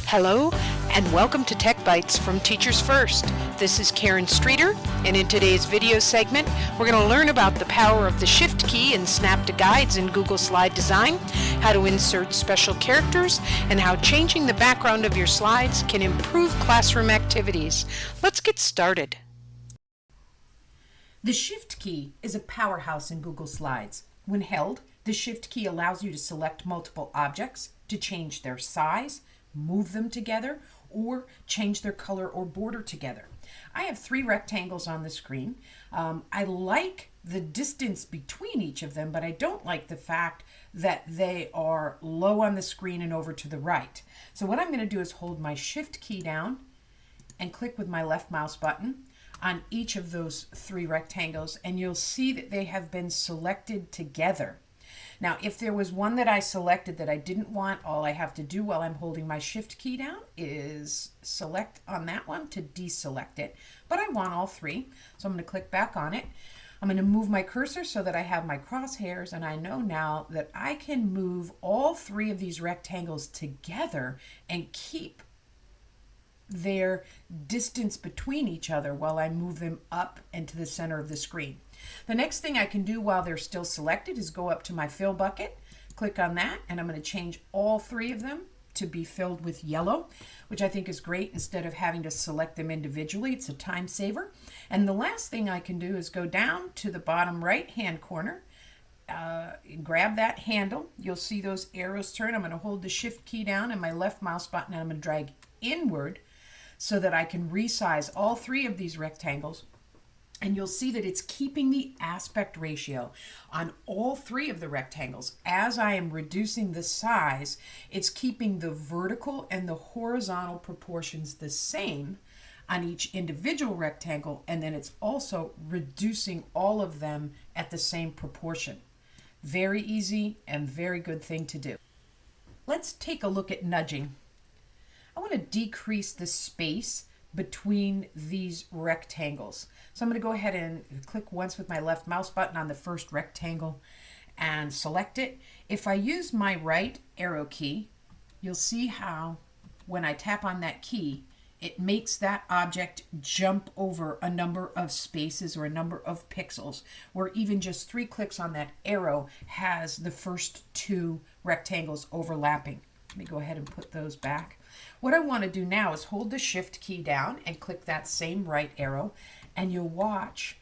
Hello, and welcome to Tech Bytes from Teachers First. This is Karen Streeter, and in today's video segment, we're going to learn about the power of the Shift key in Snap to Guides in Google Slide Design, how to insert special characters, and how changing the background of your slides can improve classroom activities. Let's get started. The Shift key is a powerhouse in Google Slides. When held, the Shift key allows you to select multiple objects, to change their size, move them together, or change their color or border together. I have 3 rectangles on the screen. I like the distance between each of them, but I don't like the fact that they are low on the screen and over to the right. So what I'm going to do is hold my Shift key down and click with my left mouse button on each of those 3 rectangles, and you'll see that they have been selected together. Now, if there was one that I selected that I didn't want, all I have to do while I'm holding my Shift key down is select on that one to deselect it. But I want all 3, so I'm going to click back on it. I'm going to move my cursor so that I have my crosshairs, and I know now that I can move all 3 of these rectangles together and keep their distance between each other while I move them up and to the center of the screen. The next thing I can do while they're still selected is go up to my fill bucket, click on that, and I'm going to change all 3 of them to be filled with yellow, which I think is great. Instead of having to select them individually, it's a time saver. And the last thing I can do is go down to the bottom right hand corner, grab that handle. You'll see those arrows turn. I'm going to hold the Shift key down and my left mouse button, and I'm going to drag inward so that I can resize all 3 of these rectangles. And you'll see that it's keeping the aspect ratio on all 3 of the rectangles. As I am reducing the size, it's keeping the vertical and the horizontal proportions the same on each individual rectangle, and then it's also reducing all of them at the same proportion. Very easy and very good thing to do. Let's take a look at nudging. I want to decrease the space between these rectangles. So I'm going to go ahead and click once with my left mouse button on the first rectangle and select it. If I use my right arrow key, you'll see how when I tap on that key, it makes that object jump over a number of spaces or a number of pixels, where even just 3 clicks on that arrow has the first 2 rectangles overlapping. Let me go ahead and put those back. What I want to do now is hold the Shift key down and click that same right arrow, and you'll watch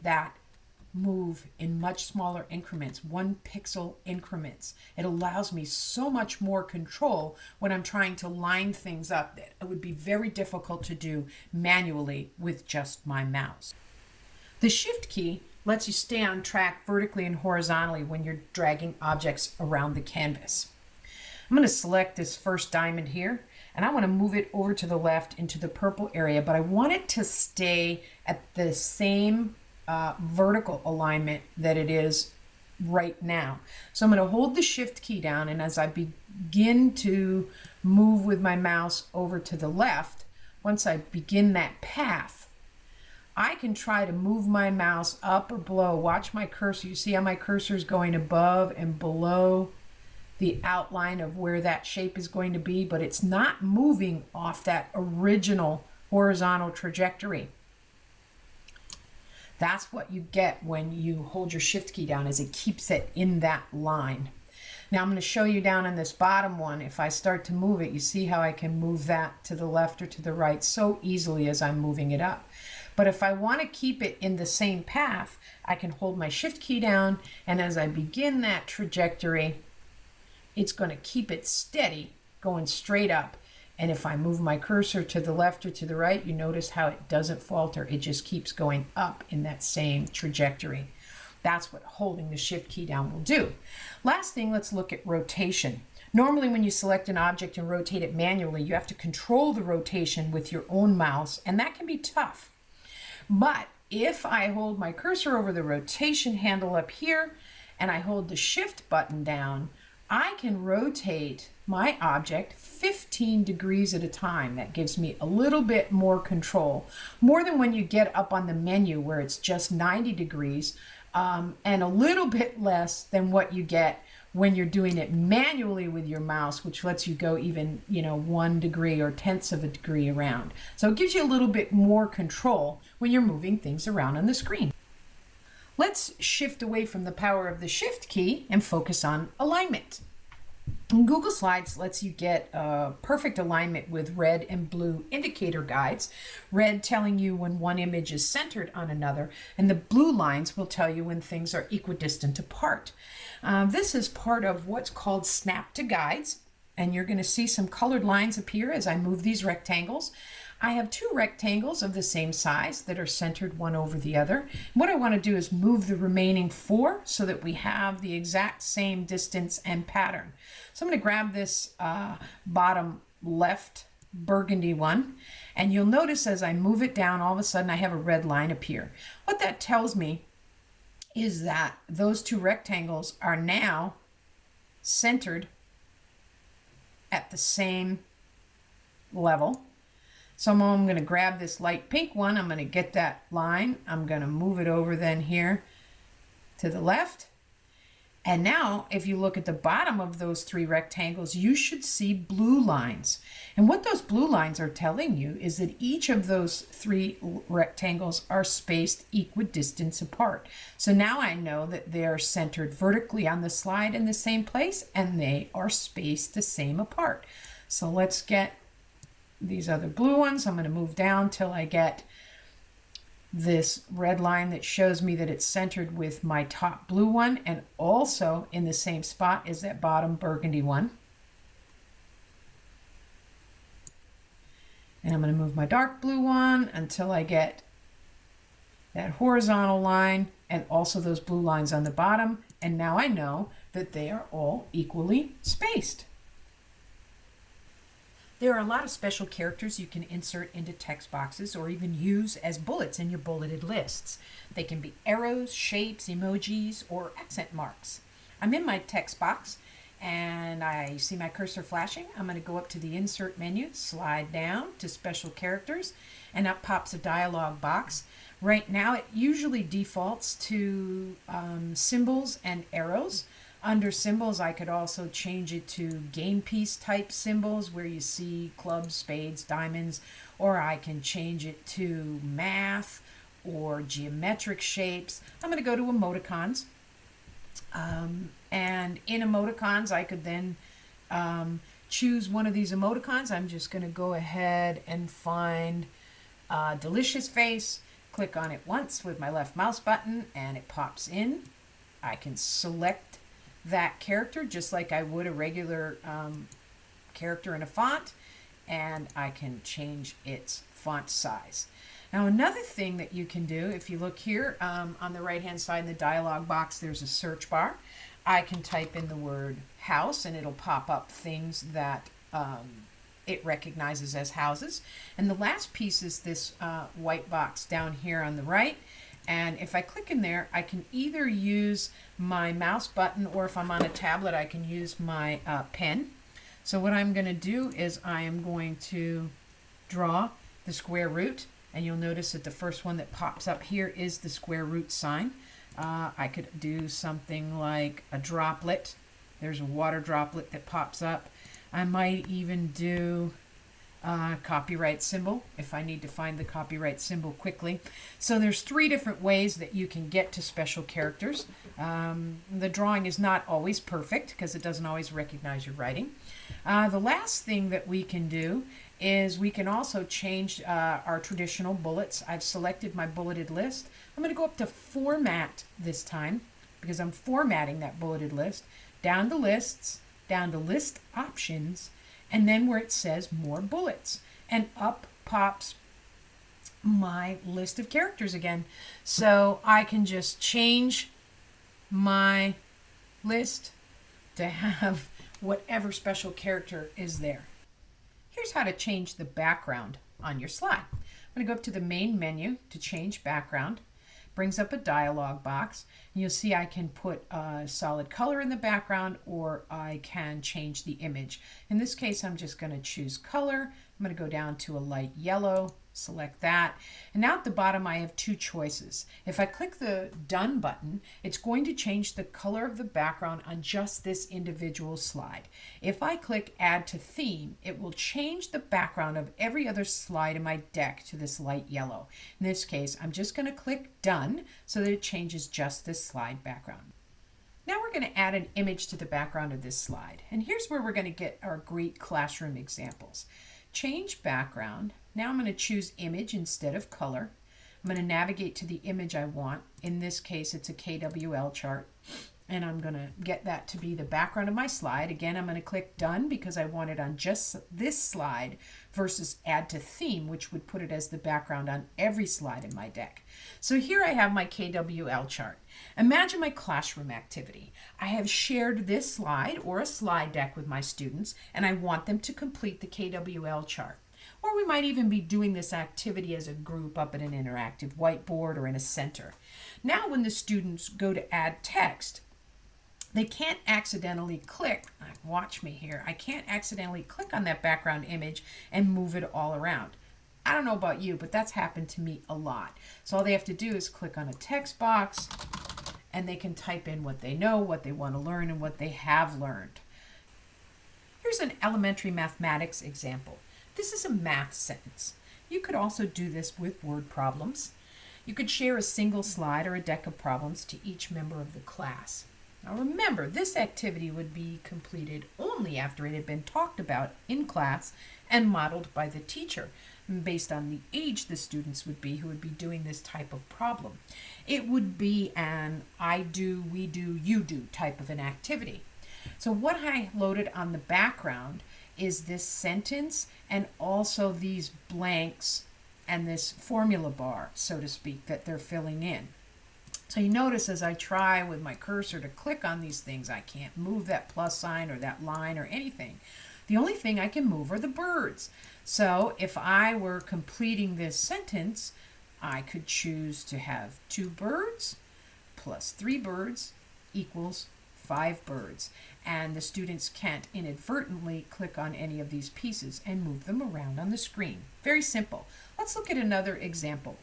that move in much smaller increments, 1 pixel increments. It allows me so much more control when I'm trying to line things up that it would be very difficult to do manually with just my mouse. The Shift key lets you stay on track vertically and horizontally when you're dragging objects around the canvas. I'm going to select this first diamond here, and I want to move it over to the left into the purple area, but I want it to stay at the same vertical alignment that it is right now. So I'm going to hold the Shift key down, and as I begin to move with my mouse over to the left, once I begin that path, I can try to move my mouse up or below. Watch my cursor. You see how my cursor is going above and below the outline of where that shape is going to be, but it's not moving off that original horizontal trajectory. That's what you get when you hold your Shift key down, is it keeps it in that line. Now I'm going to show you down on this bottom one. If I start to move it, you see how I can move that to the left or to the right so easily as I'm moving it up. But if I want to keep it in the same path, I can hold my Shift key down, and as I begin that trajectory, it's going to keep it steady, going straight up. And if I move my cursor to the left or to the right, you notice how it doesn't falter. It just keeps going up in that same trajectory. That's what holding the Shift key down will do. Last thing, let's look at rotation. Normally when you select an object and rotate it manually, you have to control the rotation with your own mouse, and that can be tough. But if I hold my cursor over the rotation handle up here, and I hold the Shift button down, I can rotate my object 15 degrees at a time. That gives me a little bit more control, more than when you get up on the menu where it's just 90 degrees, and a little bit less than what you get when you're doing it manually with your mouse, which lets you go even, 1 degree or tenths of a degree around. So it gives you a little bit more control when you're moving things around on the screen. Let's shift away from the power of the Shift key and focus on alignment. And Google Slides lets you get perfect alignment with red and blue indicator guides. Red telling you when one image is centered on another, and the blue lines will tell you when things are equidistant apart. This is part of what's called Snap to Guides, and you're going to see some colored lines appear as I move these rectangles. I have 2 rectangles of the same size that are centered one over the other. What I want to do is move the remaining 4 so that we have the exact same distance and pattern. So I'm going to grab this bottom left burgundy one, and you'll notice as I move it down, all of a sudden I have a red line appear. What that tells me is that those 2 rectangles are now centered at the same level. So I'm going to grab this light pink one. I'm going to get that line. I'm going to move it over then here to the left. And now if you look at the bottom of those 3 rectangles, you should see blue lines. And what those blue lines are telling you is that each of those 3 rectangles are spaced equidistant apart. So now I know that they're centered vertically on the slide in the same place, and they are spaced the same apart. So let's get these other blue ones. I'm going to move down till I get this red line that shows me that it's centered with my top blue one, and also in the same spot is that bottom burgundy one. And I'm going to move my dark blue one until I get that horizontal line and also those blue lines on the bottom. And now I know that they are all equally spaced. There are a lot of special characters you can insert into text boxes or even use as bullets in your bulleted lists. They can be arrows, shapes, emojis, or accent marks. I'm in my text box and I see my cursor flashing. I'm going to go up to the Insert menu, slide down to Special Characters, and up pops a dialog box. Right now it usually defaults to symbols and arrows. Under symbols, I could also change it to game piece type symbols where you see clubs, spades, diamonds, or I can change it to math or geometric shapes. I'm going to go to emoticons. And in emoticons, I could then choose one of these emoticons. I'm just going to go ahead and find Delicious Face, click on it once with my left mouse button, and it pops in. I can select that character just like I would a regular character in a font, and I can change its font size. Now another thing that you can do, if you look here on the right hand side in the dialog box, there's a search bar. I can type in the word house and it'll pop up things that it recognizes as houses. And the last piece is this white box down here on the right. And if I click in there, I can either use my mouse button, or if I'm on a tablet, I can use my pen. So what I'm going to do is I am going to draw the square root, and you'll notice that the first one that pops up here is the square root sign. I could do something like a droplet. There's a water droplet that pops up. I might even do copyright symbol if I need to find the copyright symbol quickly. So there's 3 different ways that you can get to special characters. The drawing is not always perfect because it doesn't always recognize your writing. The last thing that we can do is we can also change our traditional bullets. I've selected my bulleted list. I'm going to go up to Format this time because I'm formatting that bulleted list. Down to Lists, down to List Options, and then where it says More Bullets, and up pops my list of characters again. So I can just change my list to have whatever special character is there. Here's how to change the background on your slide. I'm going to go up to the main menu to change background. Brings up a dialog box. You'll see I can put a solid color in the background, or I can change the image. In this case, I'm just going to choose color. I'm going to go down to a light yellow, Select that. And now at the bottom I have two choices. If I click the Done button, it's going to change the color of the background on just this individual slide. If I click Add to Theme, it will change the background of every other slide in my deck to this light yellow. In this case, I'm just going to click Done so that it changes just this slide background. Now we're going to add an image to the background of this slide. And here's where we're going to get our great classroom examples. Change background. Now I'm going to choose image instead of color. I'm going to navigate to the image I want. In this case, it's a KWL chart. And I'm going to get that to be the background of my slide. Again, I'm going to click Done because I want it on just this slide versus Add to Theme, which would put it as the background on every slide in my deck. So here I have my KWL chart. Imagine my classroom activity. I have shared this slide or a slide deck with my students, and I want them to complete the KWL chart. Or we might even be doing this activity as a group up at an interactive whiteboard or in a center. Now when the students go to add text, they can't accidentally click, watch me here, I can't accidentally click on that background image and move it all around. I don't know about you, but that's happened to me a lot. So all they have to do is click on a text box and they can type in what they know, what they want to learn, and what they have learned. Here's an elementary mathematics example. This is a math sentence. You could also do this with word problems. You could share a single slide or a deck of problems to each member of the class. Now remember, this activity would be completed only after it had been talked about in class and modeled by the teacher, based on the age the students would be who would be doing this type of problem. It would be an I do, we do, you do type of an activity. So what I loaded on the background is this sentence and also these blanks and this formula bar, so to speak, that they're filling in. So you notice as I try with my cursor to click on these things, I can't move that plus sign or that line or anything. The only thing I can move are the birds. So if I were completing this sentence, I could choose to have 2 birds plus 3 birds equals 5 birds. And the students can't inadvertently click on any of these pieces and move them around on the screen. Very simple. Let's look at another example.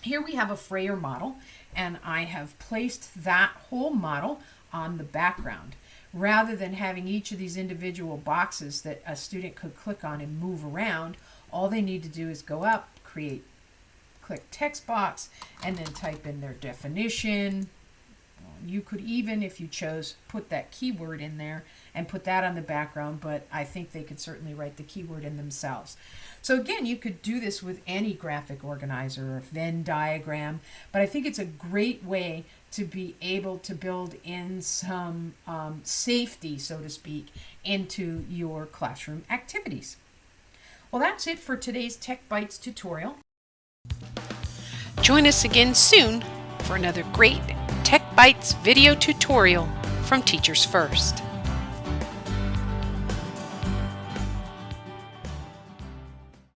Here we have a Frayer model, and I have placed that whole model on the background. Rather than having each of these individual boxes that a student could click on and move around, all they need to do is go up, click text box, and then type in their definition. You could even, if you chose, put that keyword in there and put that on the background, but I think they could certainly write the keyword in themselves. So again, you could do this with any graphic organizer or Venn diagram, but I think it's a great way to be able to build in some safety, so to speak, into your classroom activities. Well, that's it for today's Tech Bytes tutorial. Join us again soon for another great Tech Bytes video tutorial from Teachers First.